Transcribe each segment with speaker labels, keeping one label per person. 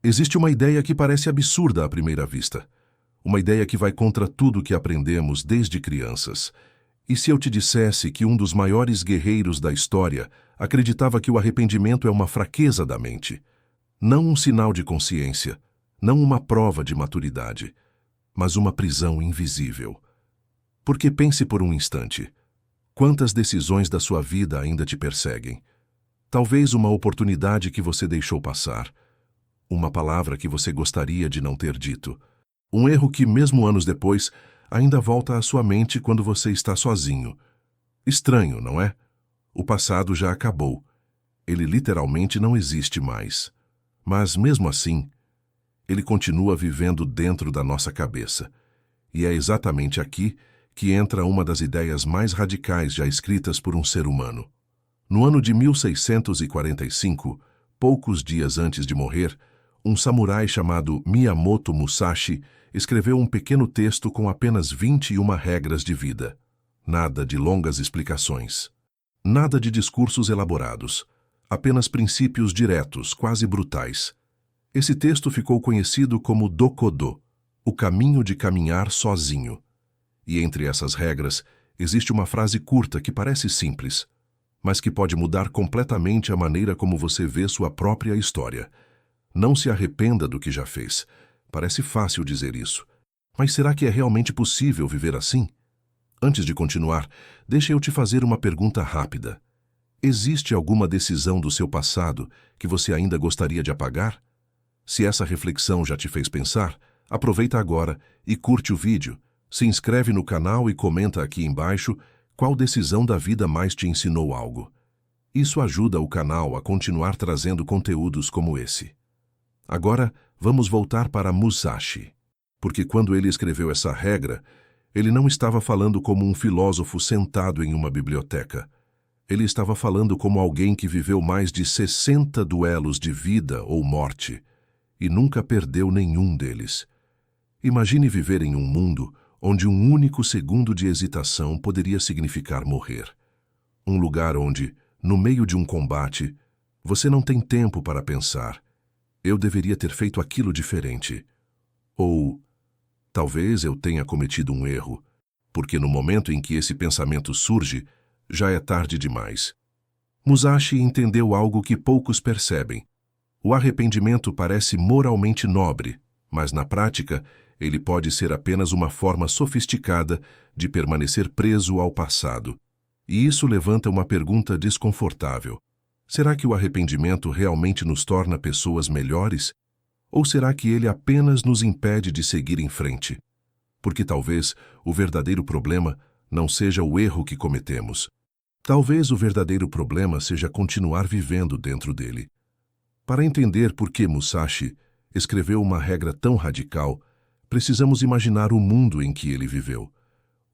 Speaker 1: Existe uma ideia que parece absurda à primeira vista. Uma ideia que vai contra tudo que aprendemos desde crianças. E se eu te dissesse que um dos maiores guerreiros da história acreditava que o arrependimento é uma fraqueza da mente, não um sinal de consciência, não uma prova de maturidade, mas uma prisão invisível? Porque pense por um instante. Quantas decisões da sua vida ainda te perseguem? Talvez uma oportunidade que você deixou passar. Uma palavra que você gostaria de não ter dito. Um erro que, mesmo anos depois, ainda volta à sua mente quando você está sozinho. Estranho, não é? O passado já acabou. Ele literalmente não existe mais. Mas, mesmo assim, ele continua vivendo dentro da nossa cabeça. E é exatamente aqui que entra uma das ideias mais radicais já escritas por um ser humano. No ano de 1645, poucos dias antes de morrer, um samurai chamado Miyamoto Musashi escreveu um pequeno texto com apenas 21 regras de vida. Nada de longas explicações. Nada de discursos elaborados. Apenas princípios diretos, quase brutais. Esse texto ficou conhecido como Dokodo, o caminho de caminhar sozinho. E entre essas regras, existe uma frase curta que parece simples, mas que pode mudar completamente a maneira como você vê sua própria história. Não se arrependa do que já fez. Parece fácil dizer isso. Mas será que é realmente possível viver assim? Antes de continuar, deixa eu te fazer uma pergunta rápida. Existe alguma decisão do seu passado que você ainda gostaria de apagar? Se essa reflexão já te fez pensar, aproveita agora e curte o vídeo, se inscreve no canal e comenta aqui embaixo qual decisão da vida mais te ensinou algo. Isso ajuda o canal a continuar trazendo conteúdos como esse. Agora, vamos voltar para Musashi, porque quando ele escreveu essa regra, ele não estava falando como um filósofo sentado em uma biblioteca. Ele estava falando como alguém que viveu mais de 60 duelos de vida ou morte e nunca perdeu nenhum deles. Imagine viver em um mundo onde um único segundo de hesitação poderia significar morrer. Um lugar onde, no meio de um combate, você não tem tempo para pensar: eu deveria ter feito aquilo diferente. Ou, talvez eu tenha cometido um erro, porque no momento em que esse pensamento surge, já é tarde demais. Musashi entendeu algo que poucos percebem. O arrependimento parece moralmente nobre, mas na prática, ele pode ser apenas uma forma sofisticada de permanecer preso ao passado. E isso levanta uma pergunta desconfortável. Será que o arrependimento realmente nos torna pessoas melhores? Ou será que ele apenas nos impede de seguir em frente? Porque talvez o verdadeiro problema não seja o erro que cometemos. Talvez o verdadeiro problema seja continuar vivendo dentro dele. Para entender por que Musashi escreveu uma regra tão radical, precisamos imaginar o mundo em que ele viveu.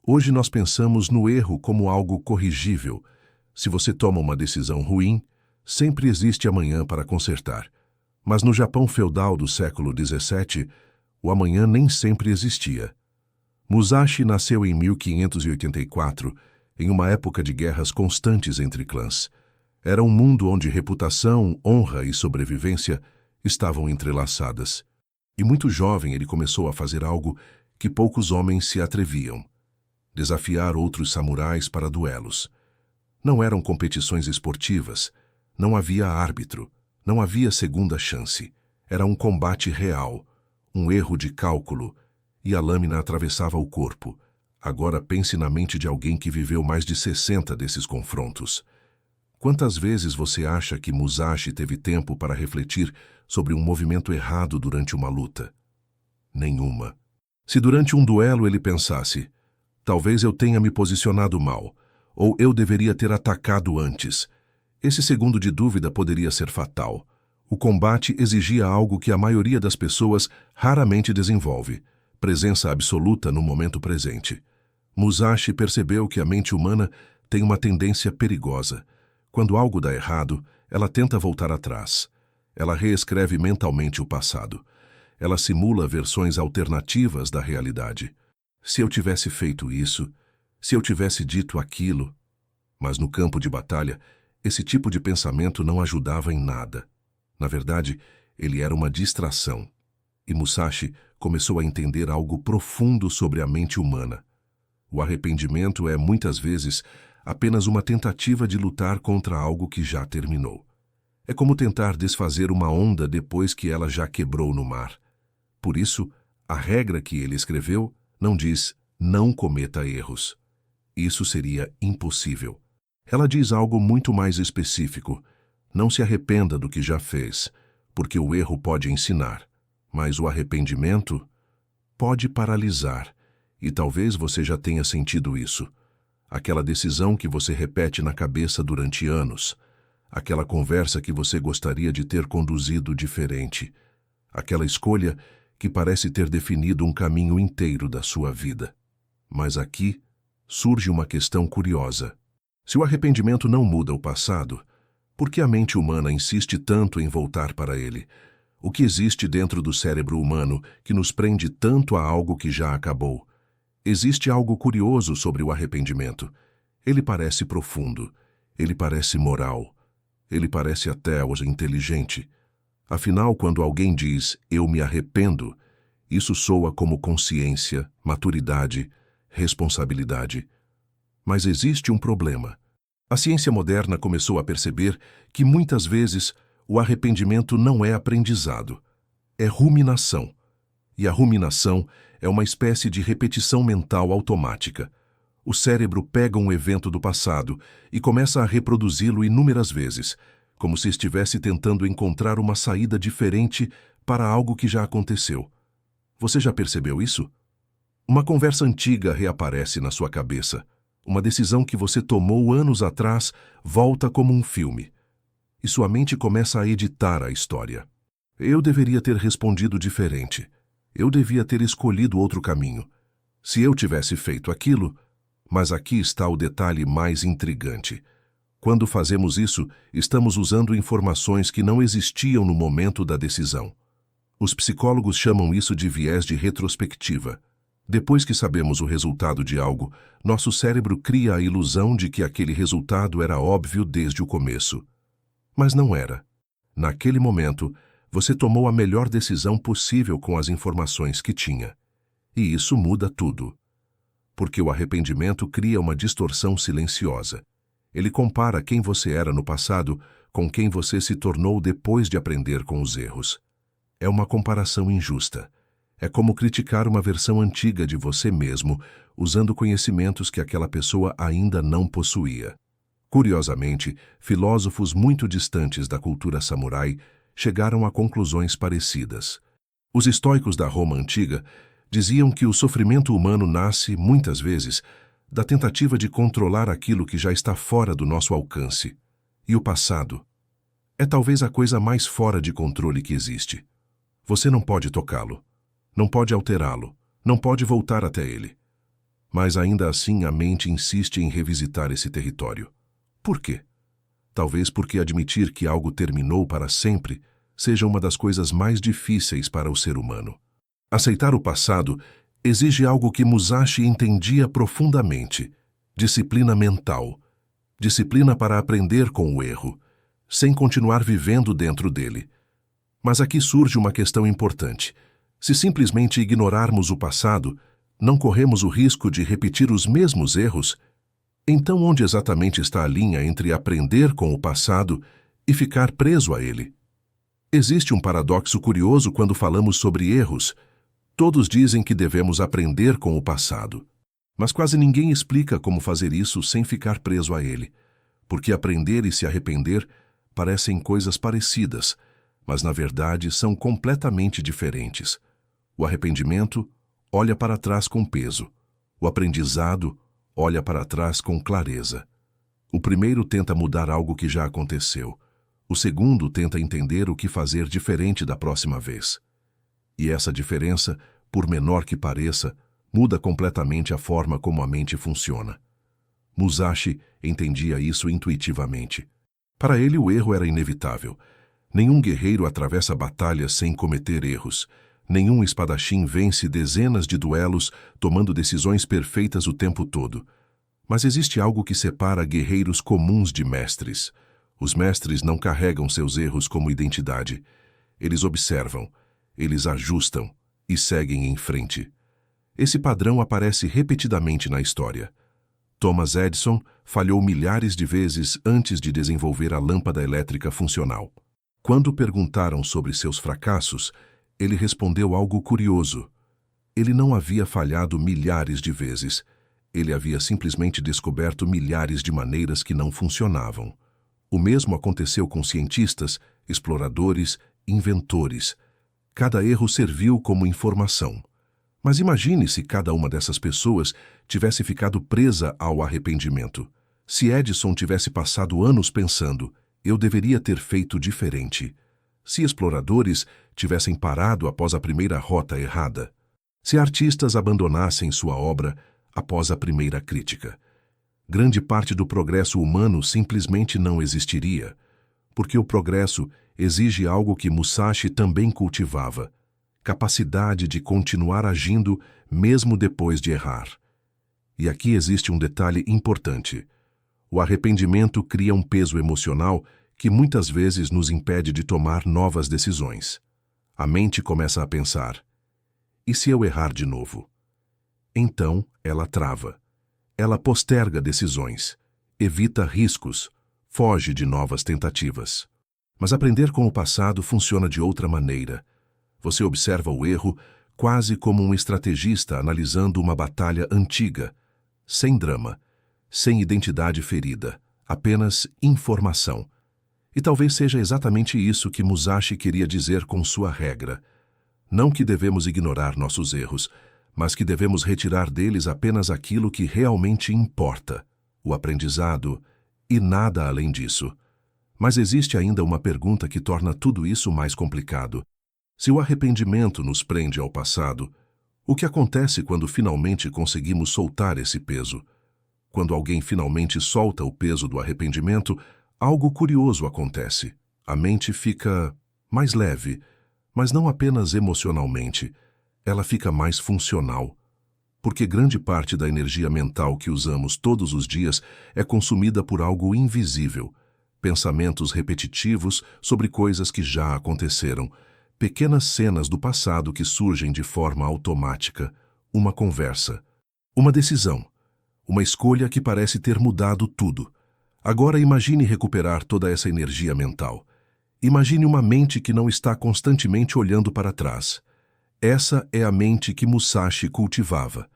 Speaker 1: Hoje nós pensamos no erro como algo corrigível. Se você toma uma decisão ruim, sempre existe amanhã para consertar. Mas no Japão feudal do século XVII, o amanhã nem sempre existia. Musashi nasceu em 1584, em uma época de guerras constantes entre clãs. Era um mundo onde reputação, honra e sobrevivência estavam entrelaçadas. E muito jovem ele começou a fazer algo que poucos homens se atreviam: desafiar outros samurais para duelos. Não eram competições esportivas, não havia árbitro, não havia segunda chance. Era um combate real, um erro de cálculo, e a lâmina atravessava o corpo. Agora pense na mente de alguém que viveu mais de 60 desses confrontos. Quantas vezes você acha que Musashi teve tempo para refletir sobre um movimento errado durante uma luta? Nenhuma. Se durante um duelo ele pensasse: talvez eu tenha me posicionado mal, ou eu deveria ter atacado antes, esse segundo de dúvida poderia ser fatal. O combate exigia algo que a maioria das pessoas raramente desenvolve: presença absoluta no momento presente. Musashi percebeu que a mente humana tem uma tendência perigosa. Quando algo dá errado, ela tenta voltar atrás. Ela reescreve mentalmente o passado. Ela simula versões alternativas da realidade. Se eu tivesse feito isso, se eu tivesse dito aquilo. Mas no campo de batalha, esse tipo de pensamento não ajudava em nada. Na verdade, ele era uma distração. E Musashi começou a entender algo profundo sobre a mente humana. O arrependimento é, muitas vezes, apenas uma tentativa de lutar contra algo que já terminou. É como tentar desfazer uma onda depois que ela já quebrou no mar. Por isso, a regra que ele escreveu não diz "não cometa erros". Isso seria impossível. Ela diz algo muito mais específico. Não se arrependa do que já fez, porque o erro pode ensinar, mas o arrependimento pode paralisar, e talvez você já tenha sentido isso. Aquela decisão que você repete na cabeça durante anos, aquela conversa que você gostaria de ter conduzido diferente, aquela escolha que parece ter definido um caminho inteiro da sua vida. Mas aqui surge uma questão curiosa. Se o arrependimento não muda o passado, por que a mente humana insiste tanto em voltar para ele? O que existe dentro do cérebro humano que nos prende tanto a algo que já acabou? Existe algo curioso sobre o arrependimento. Ele parece profundo, ele parece moral, ele parece até inteligente. Afinal, quando alguém diz "eu me arrependo", isso soa como consciência, maturidade, responsabilidade. Mas existe um problema. A ciência moderna começou a perceber que muitas vezes o arrependimento não é aprendizado, é ruminação. E a ruminação é uma espécie de repetição mental automática. O cérebro pega um evento do passado e começa a reproduzi-lo inúmeras vezes, como se estivesse tentando encontrar uma saída diferente para algo que já aconteceu. Você já percebeu isso? Uma conversa antiga reaparece na sua cabeça. Uma decisão que você tomou anos atrás volta como um filme. E sua mente começa a editar a história. Eu deveria ter respondido diferente. Eu devia ter escolhido outro caminho. Se eu tivesse feito aquilo... Mas aqui está o detalhe mais intrigante. Quando fazemos isso, estamos usando informações que não existiam no momento da decisão. Os psicólogos chamam isso de viés de retrospectiva. Depois que sabemos o resultado de algo, nosso cérebro cria a ilusão de que aquele resultado era óbvio desde o começo. Mas não era. Naquele momento, você tomou a melhor decisão possível com as informações que tinha. E isso muda tudo. Porque o arrependimento cria uma distorção silenciosa. Ele compara quem você era no passado com quem você se tornou depois de aprender com os erros. É uma comparação injusta. É como criticar uma versão antiga de você mesmo, usando conhecimentos que aquela pessoa ainda não possuía. Curiosamente, filósofos muito distantes da cultura samurai chegaram a conclusões parecidas. Os estoicos da Roma antiga diziam que o sofrimento humano nasce, muitas vezes, da tentativa de controlar aquilo que já está fora do nosso alcance. E o passado é talvez a coisa mais fora de controle que existe. Você não pode tocá-lo, não pode alterá-lo, não pode voltar até ele. Mas ainda assim a mente insiste em revisitar esse território. Por quê? Talvez porque admitir que algo terminou para sempre seja uma das coisas mais difíceis para o ser humano. Aceitar o passado exige algo que Musashi entendia profundamente: disciplina mental. Disciplina para aprender com o erro, sem continuar vivendo dentro dele. Mas aqui surge uma questão importante. Se simplesmente ignorarmos o passado, não corremos o risco de repetir os mesmos erros? Então, onde exatamente está a linha entre aprender com o passado e ficar preso a ele? Existe um paradoxo curioso quando falamos sobre erros. Todos dizem que devemos aprender com o passado, mas quase ninguém explica como fazer isso sem ficar preso a ele, porque aprender e se arrepender parecem coisas parecidas, mas na verdade são completamente diferentes. O arrependimento olha para trás com peso, o aprendizado olha para trás com clareza. O primeiro tenta mudar algo que já aconteceu, o segundo tenta entender o que fazer diferente da próxima vez. E essa diferença, por menor que pareça, muda completamente a forma como a mente funciona. Musashi entendia isso intuitivamente. Para ele, o erro era inevitável. Nenhum guerreiro atravessa batalhas sem cometer erros. Nenhum espadachim vence dezenas de duelos tomando decisões perfeitas o tempo todo. Mas existe algo que separa guerreiros comuns de mestres. Os mestres não carregam seus erros como identidade. Eles observam, eles ajustam e seguem em frente. Esse padrão aparece repetidamente na história. Thomas Edison falhou milhares de vezes antes de desenvolver a lâmpada elétrica funcional. Quando perguntaram sobre seus fracassos, ele respondeu algo curioso. Ele não havia falhado milhares de vezes. Ele havia simplesmente descoberto milhares de maneiras que não funcionavam. O mesmo aconteceu com cientistas, exploradores, inventores. Cada erro serviu como informação. Mas imagine se cada uma dessas pessoas tivesse ficado presa ao arrependimento. Se Edison tivesse passado anos pensando, eu deveria ter feito diferente. Se exploradores tivessem parado após a primeira rota errada. Se artistas abandonassem sua obra após a primeira crítica. Grande parte do progresso humano simplesmente não existiria, porque o progresso exige algo que Musashi também cultivava: capacidade de continuar agindo mesmo depois de errar. E aqui existe um detalhe importante. O arrependimento cria um peso emocional que muitas vezes nos impede de tomar novas decisões. A mente começa a pensar: e se eu errar de novo? Então, ela trava. Ela posterga decisões, evita riscos, foge de novas tentativas. Mas aprender com o passado funciona de outra maneira. Você observa o erro quase como um estrategista analisando uma batalha antiga, sem drama, sem identidade ferida, apenas informação. E talvez seja exatamente isso que Musashi queria dizer com sua regra. Não que devemos ignorar nossos erros, mas que devemos retirar deles apenas aquilo que realmente importa, o aprendizado, e nada além disso. Mas existe ainda uma pergunta que torna tudo isso mais complicado. Se o arrependimento nos prende ao passado, o que acontece quando finalmente conseguimos soltar esse peso? Quando alguém finalmente solta o peso do arrependimento, algo curioso acontece. A mente fica mais leve, mas não apenas emocionalmente. Ela fica mais funcional, porque grande parte da energia mental que usamos todos os dias é consumida por algo invisível, pensamentos repetitivos sobre coisas que já aconteceram, pequenas cenas do passado que surgem de forma automática, uma conversa, uma decisão, uma escolha que parece ter mudado tudo. Agora imagine recuperar toda essa energia mental. Imagine uma mente que não está constantemente olhando para trás. Essa é a mente que Musashi cultivava.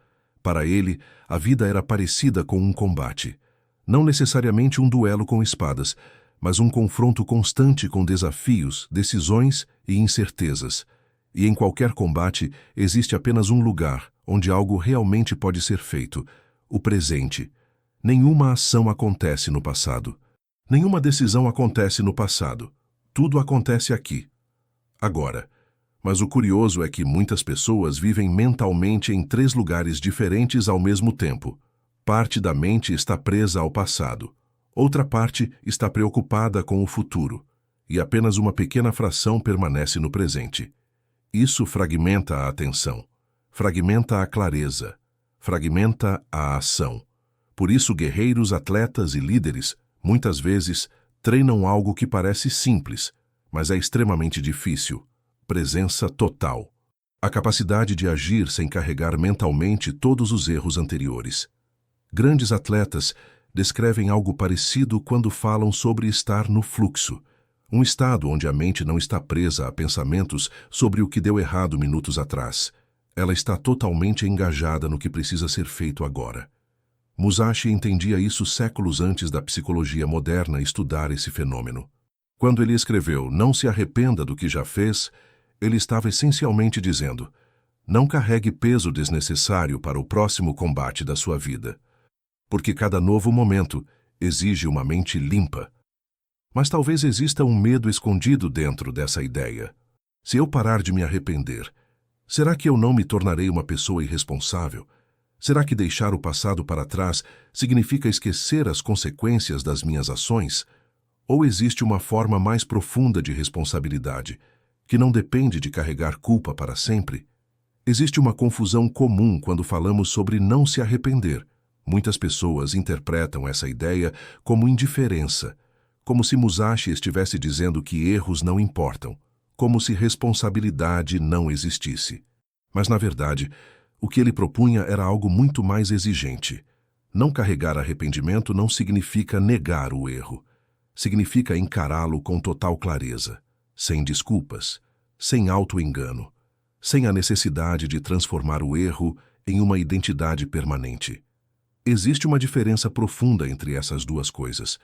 Speaker 1: Para ele, a vida era parecida com um combate. Não necessariamente um duelo com espadas, mas um confronto constante com desafios, decisões e incertezas. E em qualquer combate existe apenas um lugar onde algo realmente pode ser feito: o presente. Nenhuma ação acontece no passado. Nenhuma decisão acontece no passado. Tudo acontece aqui, agora. Mas o curioso é que muitas pessoas vivem mentalmente em 3 lugares diferentes ao mesmo tempo. Parte da mente está presa ao passado. Outra parte está preocupada com o futuro. E apenas uma pequena fração permanece no presente. Isso fragmenta a atenção, fragmenta a clareza, fragmenta a ação. Por isso, guerreiros, atletas e líderes, muitas vezes, treinam algo que parece simples, mas é extremamente difícil: presença total. A capacidade de agir sem carregar mentalmente todos os erros anteriores. Grandes atletas descrevem algo parecido quando falam sobre estar no fluxo, um estado onde a mente não está presa a pensamentos sobre o que deu errado minutos atrás. Ela está totalmente engajada no que precisa ser feito agora. Musashi entendia isso séculos antes da psicologia moderna estudar esse fenômeno. Quando ele escreveu "Não se arrependa do que já fez", ele estava essencialmente dizendo: não carregue peso desnecessário para o próximo combate da sua vida. Porque cada novo momento exige uma mente limpa. Mas talvez exista um medo escondido dentro dessa ideia. Se eu parar de me arrepender, será que eu não me tornarei uma pessoa irresponsável? Será que deixar o passado para trás significa esquecer as consequências das minhas ações? Ou existe uma forma mais profunda de responsabilidade, que não depende de carregar culpa para sempre? Existe uma confusão comum quando falamos sobre não se arrepender. Muitas pessoas interpretam essa ideia como indiferença, como se Musashi estivesse dizendo que erros não importam, como se responsabilidade não existisse. Mas, na verdade, o que ele propunha era algo muito mais exigente. Não carregar arrependimento não significa negar o erro. Significa encará-lo com total clareza, sem desculpas, sem auto-engano, sem a necessidade de transformar o erro em uma identidade permanente. Existe uma diferença profunda entre essas duas coisas.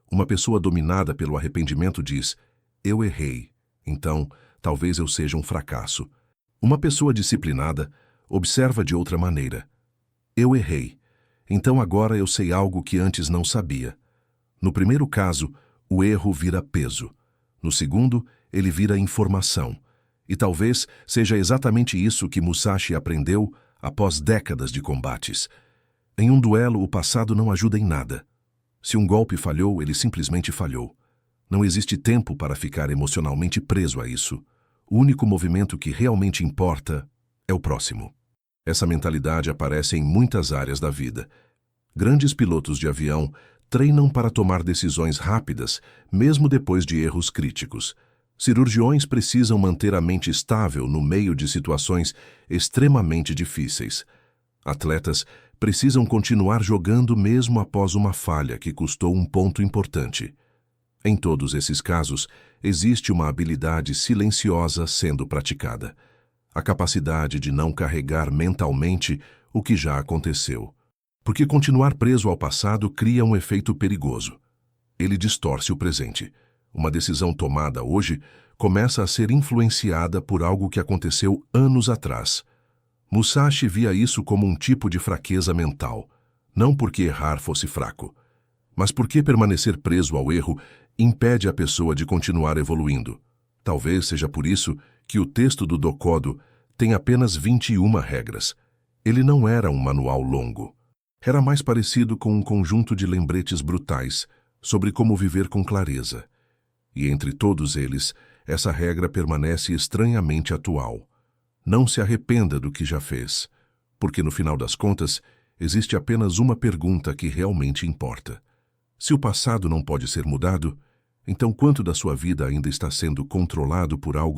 Speaker 1: Uma pessoa dominada pelo arrependimento diz: eu errei, então talvez eu seja um fracasso. Uma pessoa disciplinada observa de outra maneira: eu errei, então agora eu sei algo que antes não sabia. No primeiro caso, o erro vira peso. No segundo, ele vira informação. E talvez seja exatamente isso que Musashi aprendeu após décadas de combates. Em um duelo, o passado não ajuda em nada. Se um golpe falhou, ele simplesmente falhou. Não existe tempo para ficar emocionalmente preso a isso. O único movimento que realmente importa é o próximo. Essa mentalidade aparece em muitas áreas da vida. Grandes pilotos de avião treinam para tomar decisões rápidas, mesmo depois de erros críticos. Cirurgiões precisam manter a mente estável no meio de situações extremamente difíceis. Atletas precisam continuar jogando mesmo após uma falha que custou um ponto importante. Em todos esses casos, existe uma habilidade silenciosa sendo praticada: a capacidade de não carregar mentalmente o que já aconteceu. Porque continuar preso ao passado cria um efeito perigoso. Ele distorce o presente. Uma decisão tomada hoje começa a ser influenciada por algo que aconteceu anos atrás. Musashi via isso como um tipo de fraqueza mental, não porque errar fosse fraco, mas porque permanecer preso ao erro impede a pessoa de continuar evoluindo. Talvez seja por isso que o texto do Dokodo tem apenas 21 regras. Ele não era um manual longo. Era mais parecido com um conjunto de lembretes brutais sobre como viver com clareza. E entre todos eles, essa regra permanece estranhamente atual. Não se arrependa do que já fez, porque no final das contas, existe apenas uma pergunta que realmente importa. Se o passado não pode ser mudado, então quanto da sua vida ainda está sendo controlado por algo